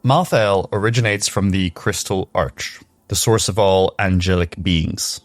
Malthael originates from the Crystal Arch, the source of all angelic beings.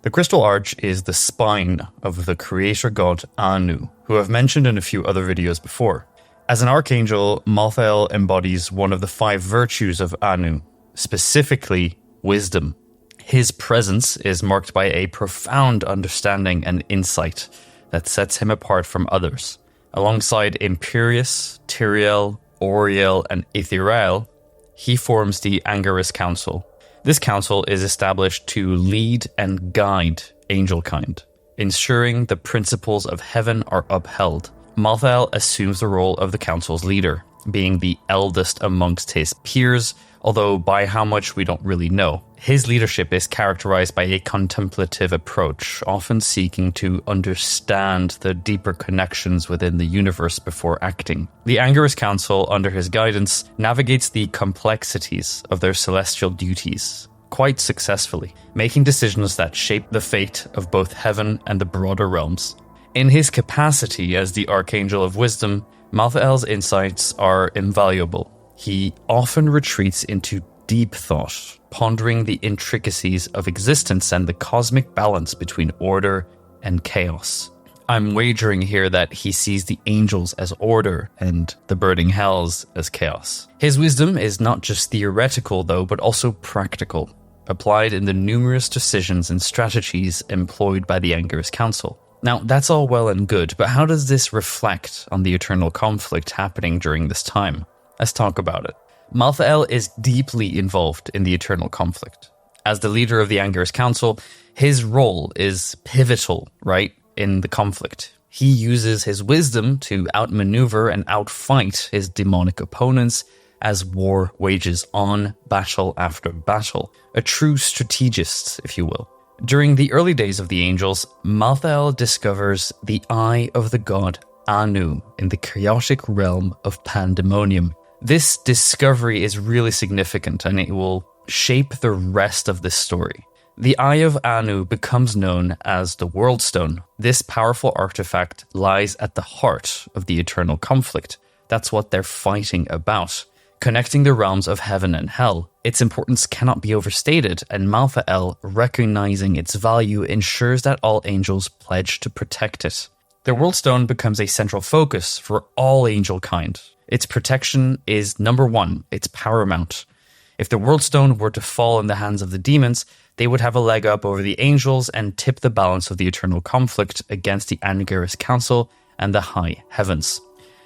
The Crystal Arch is the spine of the creator god Anu, who I've mentioned in a few other videos before. As an archangel, Malthael embodies one of the 5 virtues of Anu, specifically wisdom. His presence is marked by a profound understanding and insight that sets him apart from others. Alongside Imperius, Tyrael, Oriel, and Ithirael, he forms the Angerus Council. This council is established to lead and guide angelkind, ensuring the principles of heaven are upheld. Malthael assumes the role of the council's leader, being the eldest amongst his peers, although by how much we don't really know. His leadership is characterized by a contemplative approach, often seeking to understand the deeper connections within the universe before acting. The Angerus Council, under his guidance, navigates the complexities of their celestial duties quite successfully, making decisions that shape the fate of both heaven and the broader realms. In his capacity as the Archangel of Wisdom, Malthael's insights are invaluable. He often retreats into deep thought, pondering the intricacies of existence and the cosmic balance between order and chaos. I'm wagering here that he sees the angels as order and the burning hells as chaos. His wisdom is not just theoretical, though, but also practical, applied in the numerous decisions and strategies employed by the Angerus Council. Now, that's all well and good, but how does this reflect on the eternal conflict happening during this time? Let's talk about it. Malthael is deeply involved in the eternal conflict. As the leader of the Angerus Council, his role is pivotal, right, in the conflict. He uses his wisdom to outmaneuver and outfight his demonic opponents as war wages on, battle after battle. A true strategist, if you will. During the early days of the angels, Malthael discovers the eye of the god Anu in the chaotic realm of Pandemonium. This discovery is really significant, and it will shape the rest of this story. The Eye of Anu becomes known as the World Stone. This powerful artifact lies at the heart of the eternal conflict. That's what they're fighting about, connecting the realms of heaven and hell. Its importance cannot be overstated, and Malthael, recognizing its value, ensures that all angels pledge to protect it. The World Stone becomes a central focus for all angelkind. Its protection is number one, it's paramount. If the World Stone were to fall in the hands of the demons, they would have a leg up over the angels and tip the balance of the eternal conflict against the Angerus Council and the high heavens.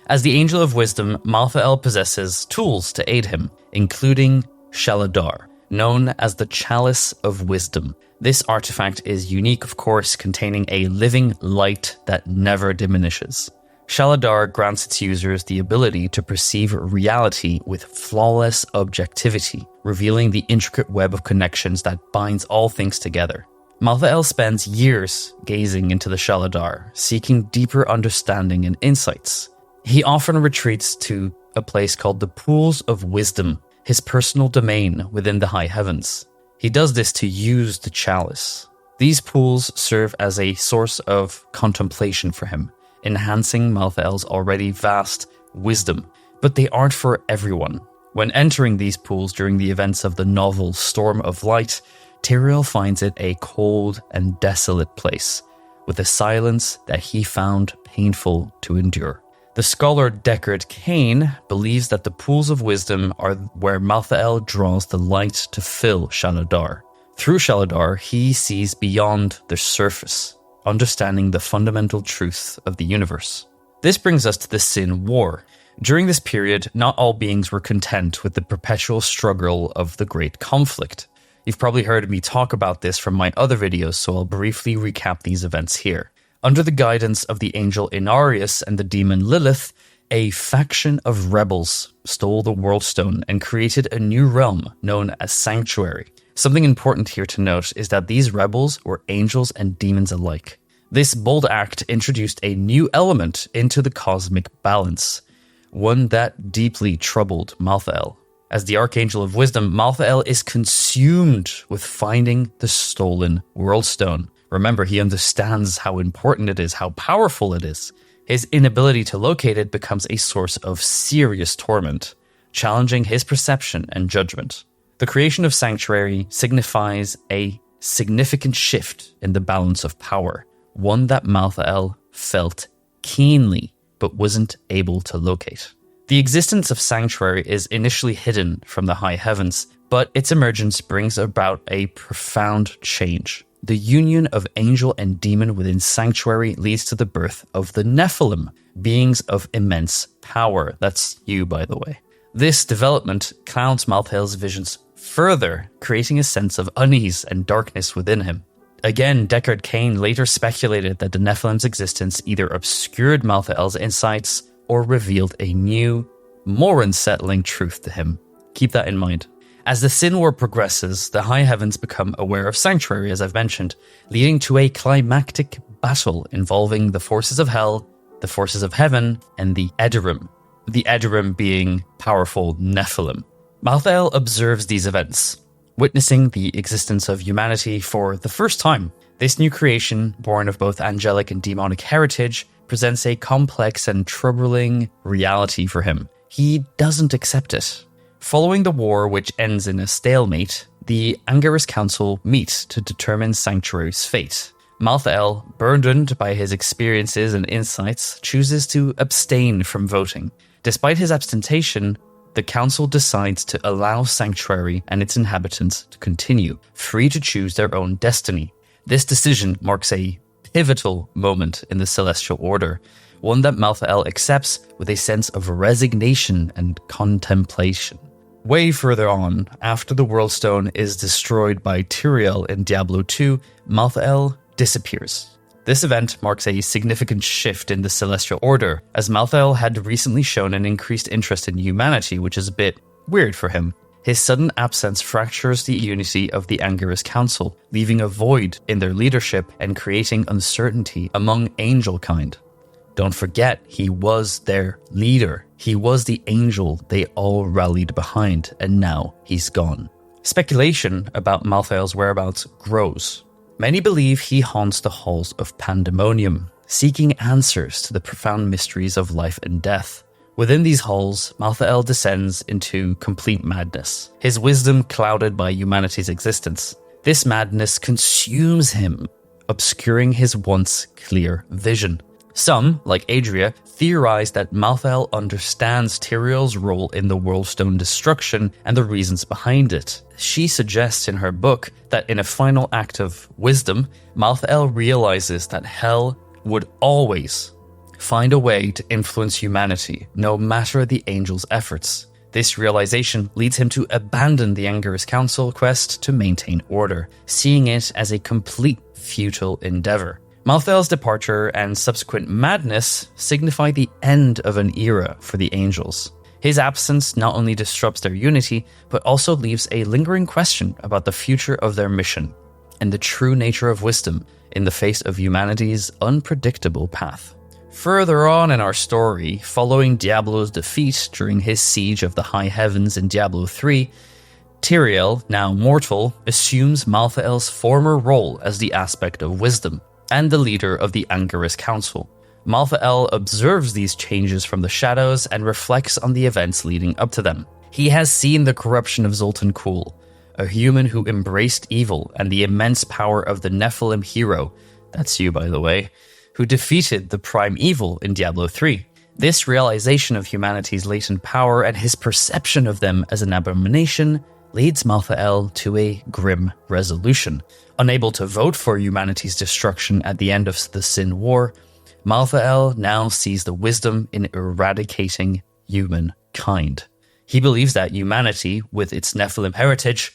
As the Angel of Wisdom, Malthael possesses tools to aid him, including Shaladar, known as the Chalice of Wisdom. This artifact is unique, of course, containing a living light that never diminishes. Shaladar grants its users the ability to perceive reality with flawless objectivity, revealing the intricate web of connections that binds all things together. Malthael spends years gazing into the Shaladar, seeking deeper understanding and insights. He often retreats to a place called the Pools of Wisdom, his personal domain within the high heavens. He does this to use the chalice. These pools serve as a source of contemplation for him, enhancing Malthael's already vast wisdom. But they aren't for everyone. When entering these pools during the events of the novel Storm of Light, Tyrael finds it a cold and desolate place, with a silence that he found painful to endure. The scholar Deckard Cain believes that the Pools of Wisdom are where Malthael draws the light to fill Shaladar. Through Shaladar, he sees beyond the surface, understanding the fundamental truth of the universe. This brings us to the Sin War. During this period, not all beings were content with the perpetual struggle of the Great Conflict. You've probably heard me talk about this from my other videos, so I'll briefly recap these events here. Under the guidance of the angel Inarius and the demon Lilith, a faction of rebels stole the World Stone and created a new realm known as Sanctuary. Something important here to note is that these rebels were angels and demons alike. This bold act introduced a new element into the cosmic balance, one that deeply troubled Malthael. As the Archangel of Wisdom, Malthael is consumed with finding the stolen World Stone. Remember, he understands how important it is, how powerful it is. His inability to locate it becomes a source of serious torment. challenging his perception and judgment. The creation of Sanctuary signifies a significant shift in the balance of power, one that Malthael felt keenly but wasn't able to locate. The existence of Sanctuary is initially hidden from the high heavens, but its emergence brings about a profound change. The union of angel and demon within Sanctuary leads to the birth of the Nephilim, beings of immense power. That's you, by the way. This development clouds Malthael's visions further, creating a sense of unease and darkness within him. Again, Deckard Cain later speculated that the Nephilim's existence either obscured Malthael's insights or revealed a new, more unsettling truth to him. Keep that in mind. As the Sin War progresses, the High Heavens become aware of Sanctuary, as I've mentioned, leading to a climactic battle involving the forces of Hell, the forces of Heaven, and the Edorim. The Edorim being powerful Nephilim. Malthael observes these events, witnessing the existence of humanity for the first time. This new creation, born of both angelic and demonic heritage, presents a complex and troubling reality for him. He doesn't accept it. Following the war, which ends in a stalemate, the Angerus Council meet to determine Sanctuary's fate. Malthael, burdened by his experiences and insights, chooses to abstain from voting. Despite his abstention, the Council decides to allow Sanctuary and its inhabitants to continue, free to choose their own destiny. This decision marks a pivotal moment in the Celestial Order, one that Malthael accepts with a sense of resignation and contemplation. Way further on, after the World Stone is destroyed by Tyrael in Diablo 2, Malthael disappears. This event marks a significant shift in the Celestial Order, as Malthael had recently shown an increased interest in humanity, which is a bit weird for him. His sudden absence fractures the unity of the Angerus Council, leaving a void in their leadership and creating uncertainty among angel kind. Don't forget, he was their leader. He was the angel they all rallied behind, and now he's gone. Speculation about Malthael's whereabouts grows. Many believe he haunts the halls of Pandemonium, seeking answers to the profound mysteries of life and death. Within these halls, Malthael descends into complete madness, his wisdom clouded by humanity's existence. This madness consumes him, obscuring his once clear vision. Some, like Adria, theorize that Malthael understands Tyrael's role in the Worldstone destruction and the reasons behind it. She suggests in her book that in a final act of wisdom, Malthael realizes that Hell would always find a way to influence humanity, no matter the angels' efforts. This realization leads him to abandon the Angerus Council quest to maintain order, seeing it as a complete futile endeavor. Malthael's departure and subsequent madness signify the end of an era for the angels. His absence not only disrupts their unity, but also leaves a lingering question about the future of their mission and the true nature of wisdom in the face of humanity's unpredictable path. Further on in our story, following Diablo's defeat during his siege of the High Heavens in Diablo 3, Tyrael, now mortal, assumes Malthael's former role as the aspect of wisdom and the leader of the Angerus Council. Malthael observes these changes from the shadows and reflects on the events leading up to them. He has seen the corruption of Zoltan Kulle, a human who embraced evil, and the immense power of the Nephilim hero, that's you by the way, who defeated the prime evil in Diablo 3. This realization of humanity's latent power and his perception of them as an abomination leads Malthael to a grim resolution. Unable to vote for humanity's destruction at the end of the Sin War, Malthael now sees the wisdom in eradicating humankind. He believes that humanity, with its Nephilim heritage,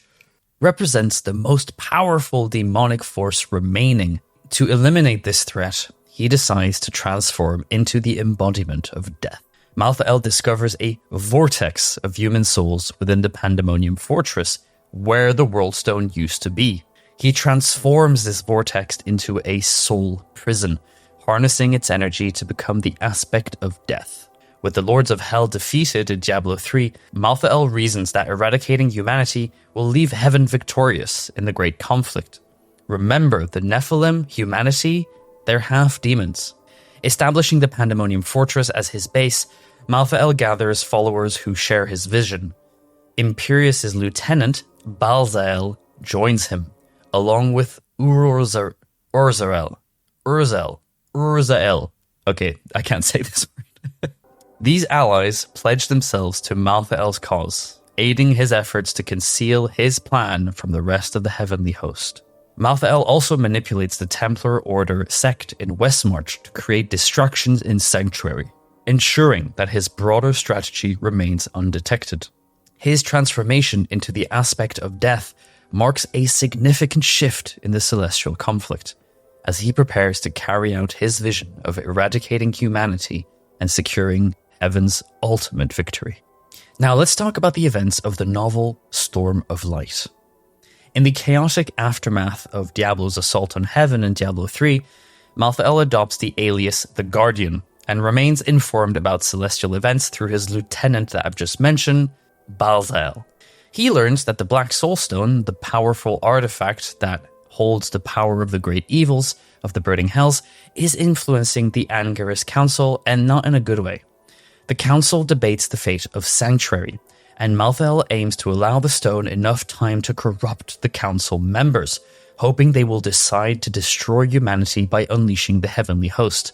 represents the most powerful demonic force remaining. To eliminate this threat, he decides to transform into the embodiment of death. Malthael discovers a vortex of human souls within the Pandemonium Fortress, where the Worldstone used to be. He transforms this vortex into a soul prison, harnessing its energy to become the aspect of death. With the Lords of Hell defeated in Diablo 3, Malthael reasons that eradicating humanity will leave heaven victorious in the Great Conflict. Remember, the Nephilim, humanity, they're half demons. Establishing the Pandemonium Fortress as his base, Malthael gathers followers who share his vision. Imperius' lieutenant, Malthael, joins him, along with Urzael. Okay, I can't say this word. These allies pledge themselves to Malthael's cause, aiding his efforts to conceal his plan from the rest of the heavenly host. Malthael also manipulates the Templar Order sect in Westmarch to create distractions in Sanctuary, ensuring that his broader strategy remains undetected. His transformation into the aspect of death marks a significant shift in the celestial conflict, as he prepares to carry out his vision of eradicating humanity and securing heaven's ultimate victory. Now let's talk about the events of the novel Storm of Light. In the chaotic aftermath of Diablo's assault on heaven in Diablo 3, Malthael adopts the alias The Guardian and remains informed about celestial events through his lieutenant that I've just mentioned, Malthael. He learns that the Black Soulstone, the powerful artifact that holds the power of the great evils of the Burning Hells, is influencing the Angarus Council, and not in a good way. The Council debates the fate of Sanctuary, and Malthael aims to allow the stone enough time to corrupt the Council members, hoping they will decide to destroy humanity by unleashing the heavenly host.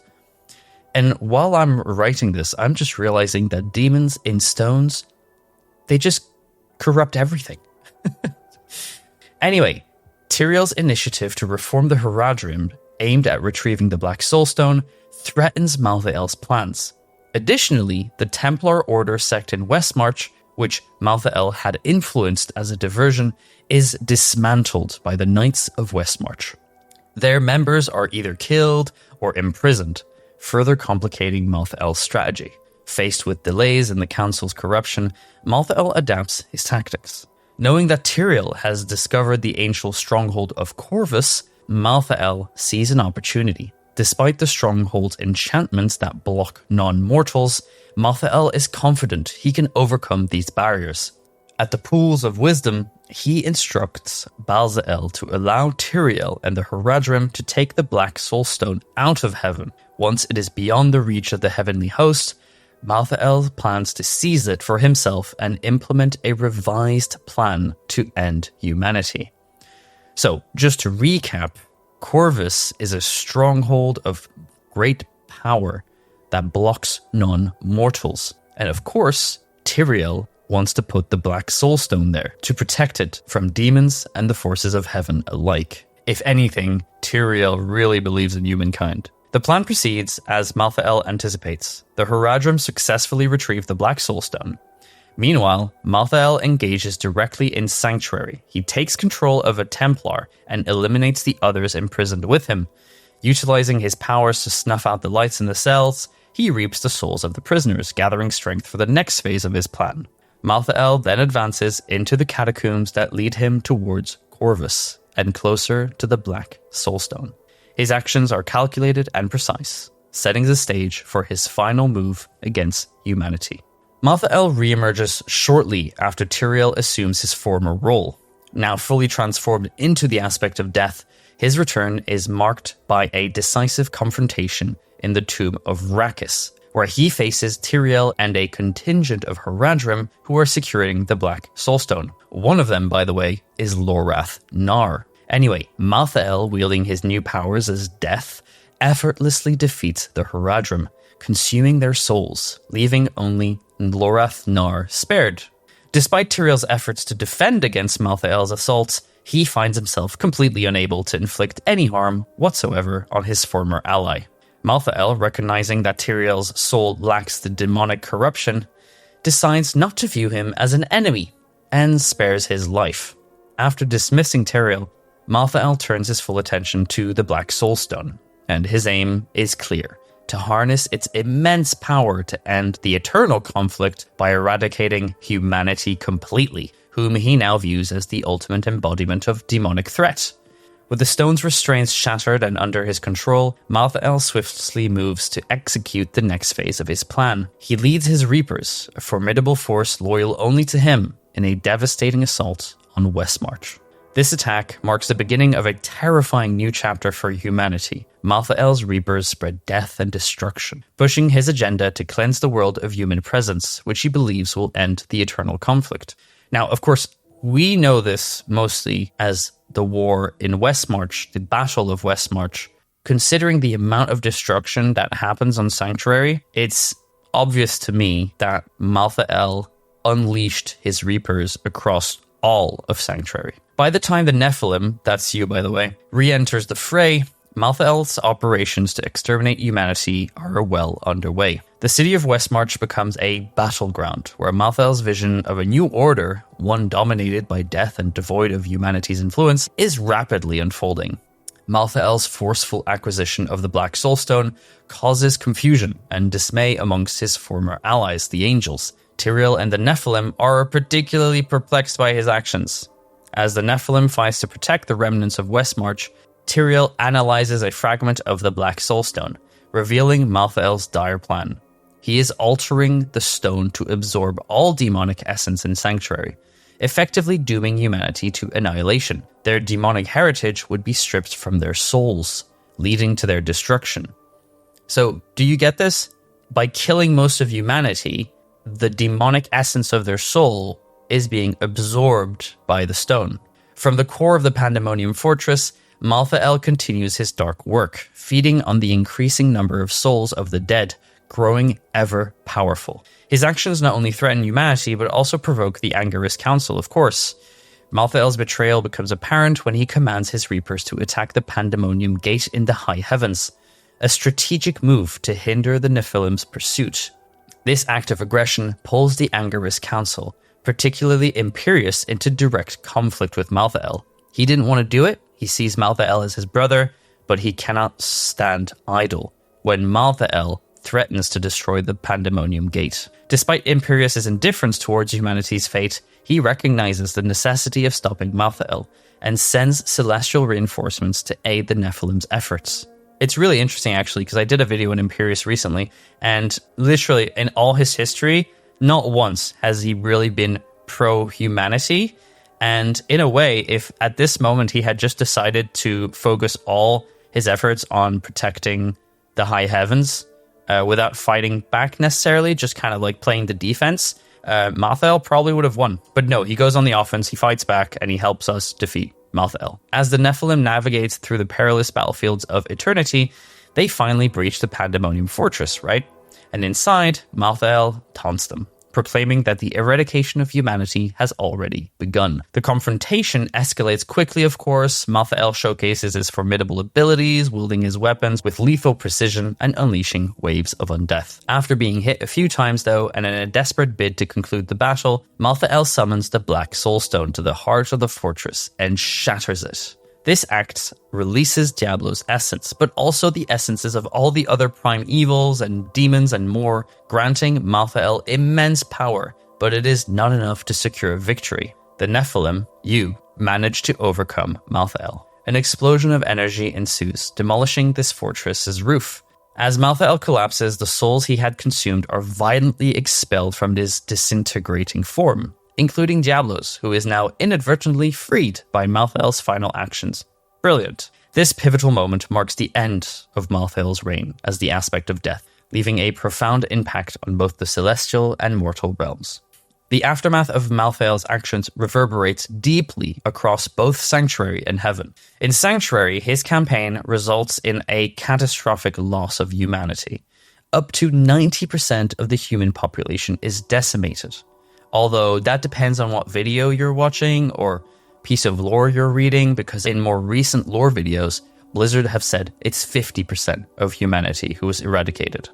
And while I'm writing this, I'm just realizing that demons in stones, they just corrupt everything. Anyway, Tyrael's initiative to reform the Haradrim, aimed at retrieving the Black Soulstone, threatens Malthael's plans. Additionally, the Templar Order sect in Westmarch, which Malthael had influenced as a diversion, is dismantled by the Knights of Westmarch. Their members are either killed or imprisoned, further complicating Malthael's strategy. Faced with delays in the Council's corruption, Malthael adapts his tactics. Knowing that Tyrael has discovered the ancient stronghold of Corvus, Malthael sees an opportunity. Despite the stronghold's enchantments that block non-mortals, Malthael is confident he can overcome these barriers. At the Pools of Wisdom, he instructs Malthael to allow Tyrael and the Haradrim to take the Black Soulstone out of heaven. Once it is beyond the reach of the heavenly host, Malthael plans to seize it for himself and implement a revised plan to end humanity. So, just to recap, Corvus is a stronghold of great power that blocks non-mortals. And of course, Tyrael wants to put the Black Soulstone there to protect it from demons and the forces of heaven alike. If anything, Tyrael really believes in humankind. The plan proceeds as Malthael anticipates. The Haradrim successfully retrieve the Black Soulstone. Meanwhile, Malthael engages directly in Sanctuary. He takes control of a Templar and eliminates the others imprisoned with him. Utilizing his powers to snuff out the lights in the cells, he reaps the souls of the prisoners, gathering strength for the next phase of his plan. Malthael then advances into the catacombs that lead him towards Corvus and closer to the Black Soulstone. His actions are calculated and precise, setting the stage for his final move against humanity. Malthael reemerges shortly after Tyrael assumes his former role. Now fully transformed into the aspect of death, his return is marked by a decisive confrontation in the tomb of Rakis, where he faces Tyrael and a contingent of Haradrim who are securing the Black Soulstone. One of them, by the way, is Lorath Nar. Anyway, Malthael, wielding his new powers as Death, effortlessly defeats the Haradrim, consuming their souls, leaving only Lorath Nar spared. Despite Tyrael's efforts to defend against Malthael's assaults, he finds himself completely unable to inflict any harm whatsoever on his former ally. Malthael, recognizing that Tyrael's soul lacks the demonic corruption, decides not to view him as an enemy and spares his life. After dismissing Tyrael, Malthael turns his full attention to the Black Soulstone, and his aim is clear: to harness its immense power to end the eternal conflict by eradicating humanity completely, whom he now views as the ultimate embodiment of demonic threat. With the stone's restraints shattered and under his control, Malthael swiftly moves to execute the next phase of his plan. He leads his Reapers, a formidable force loyal only to him, in a devastating assault on Westmarch. This attack marks the beginning of a terrifying new chapter for humanity. Malthael's Reapers spread death and destruction, pushing his agenda to cleanse the world of human presence, which he believes will end the eternal conflict. Now, of course, we know this mostly as the war in Westmarch, the Battle of Westmarch. Considering the amount of destruction that happens on Sanctuary, it's obvious to me that Malthael unleashed his Reapers across all of Sanctuary. By the time the Nephilim, that's you by the way, re-enters the fray, Malthael's operations to exterminate humanity are well underway. The city of Westmarch becomes a battleground, where Malthael's vision of a new order, one dominated by death and devoid of humanity's influence, is rapidly unfolding. Malthael's forceful acquisition of the Black Soulstone causes confusion and dismay amongst his former allies, the Angels. Tyrael and the Nephilim are particularly perplexed by his actions. As the Nephilim fights to protect the remnants of Westmarch, Tyrael analyzes a fragment of the Black Soulstone, revealing Malthael's dire plan. He is altering the stone to absorb all demonic essence in Sanctuary, effectively dooming humanity to annihilation. Their demonic heritage would be stripped from their souls, leading to their destruction. So, do you get this? By killing most of humanity, the demonic essence of their soul is being absorbed by the stone. From the core of the Pandemonium Fortress, Malthael continues his dark work, feeding on the increasing number of souls of the dead, growing ever powerful. His actions not only threaten humanity, but also provoke the Angerus Council, of course. Malthael's betrayal becomes apparent when he commands his Reapers to attack the Pandemonium Gate in the high heavens, a strategic move to hinder the Nephilim's pursuit. This act of aggression pulls the Angerus Council, particularly Imperius, into direct conflict with Malthael. He didn't want to do it. He sees Malthael as his brother, but he cannot stand idle when Malthael threatens to destroy the Pandemonium Gate. Despite Imperius' indifference towards humanity's fate, he recognizes the necessity of stopping Malthael and sends celestial reinforcements to aid the Nephilim's efforts. It's really interesting, actually, because I did a video on Imperius recently, and literally in all his history, not once has he really been pro-humanity. And in a way, if at this moment he had just decided to focus all his efforts on protecting the high heavens without fighting back necessarily, just kind of like playing the defense, Malthael probably would have won. But no, he goes on the offense, he fights back, and he helps us defeat Malthael. As the Nephilim navigates through the perilous battlefields of eternity, they finally breach the Pandemonium Fortress, right? And inside, Malthael taunts them, proclaiming that the eradication of humanity has already begun. The confrontation escalates quickly, of course. Malthael showcases his formidable abilities, wielding his weapons with lethal precision and unleashing waves of undeath. After being hit a few times, though, and in a desperate bid to conclude the battle, Malthael summons the Black Soulstone to the heart of the fortress and shatters it. This act releases Diablo's essence, but also the essences of all the other prime evils and demons and more, granting Malthael immense power, but it is not enough to secure victory. The Nephilim, you, manage to overcome Malthael. An explosion of energy ensues, demolishing this fortress's roof. As Malthael collapses, the souls he had consumed are violently expelled from this disintegrating form, including Diablo's, who is now inadvertently freed by Malthael's final actions. Brilliant. This pivotal moment marks the end of Malthael's reign as the aspect of death, leaving a profound impact on both the celestial and mortal realms. The aftermath of Malthael's actions reverberates deeply across both Sanctuary and Heaven. In Sanctuary, his campaign results in a catastrophic loss of humanity. Up to 90% of the human population is decimated. Although that depends on what video you're watching or piece of lore you're reading, because in more recent lore videos, Blizzard have said it's 50% of humanity who was eradicated.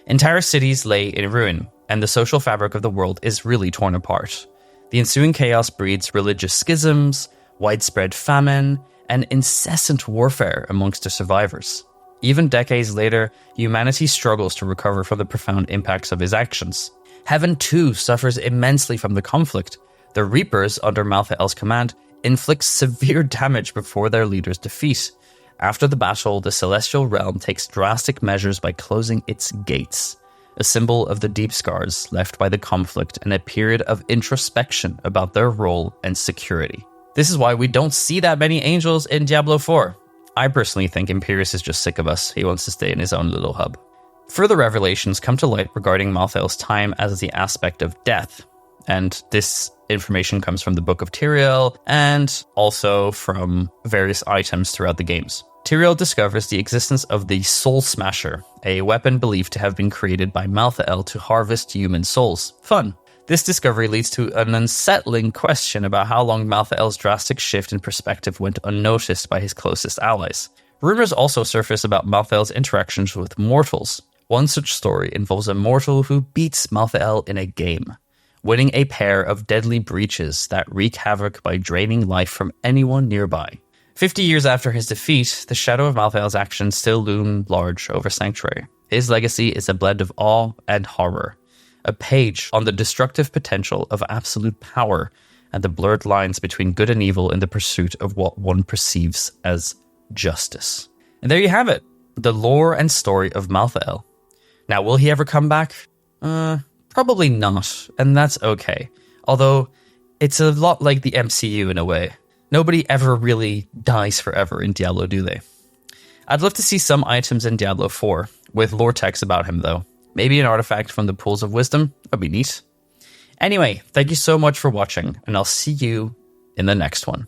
Entire cities lay in ruin, and the social fabric of the world is really torn apart. The ensuing chaos breeds religious schisms, widespread famine, and incessant warfare amongst the survivors. Even decades later, humanity struggles to recover from the profound impacts of his actions. Heaven too suffers immensely from the conflict. The Reapers, under Malthael's command, inflict severe damage before their leader's defeat. After the battle, the celestial realm takes drastic measures by closing its gates, a symbol of the deep scars left by the conflict and a period of introspection about their role and security. This is why we don't see that many angels in Diablo 4. I personally think Imperius is just sick of us. He wants to stay in his own little hub. Further revelations come to light regarding Malthael's time as the aspect of death. And this information comes from the Book of Tyrael and also from various items throughout the games. Tyrael discovers the existence of the Soul Smasher, a weapon believed to have been created by Malthael to harvest human souls. Fun. This discovery leads to an unsettling question about how long Malthael's drastic shift in perspective went unnoticed by his closest allies. Rumors also surface about Malthael's interactions with mortals. One such story involves a mortal who beats Malthael in a game, winning a pair of deadly breaches that wreak havoc by draining life from anyone nearby. 50 years after his defeat, the shadow of Malthael's actions still loom large over Sanctuary. His legacy is a blend of awe and horror, a page on the destructive potential of absolute power and the blurred lines between good and evil in the pursuit of what one perceives as justice. And there you have it, the lore and story of Malthael. Now, will he ever come back? Probably not, and that's okay. Although, it's a lot like the MCU in a way. Nobody ever really dies forever in Diablo, do they? I'd love to see some items in Diablo 4, with lore text about him though. Maybe an artifact from the Pools of Wisdom? That'd be neat. Anyway, thank you so much for watching, and I'll see you in the next one.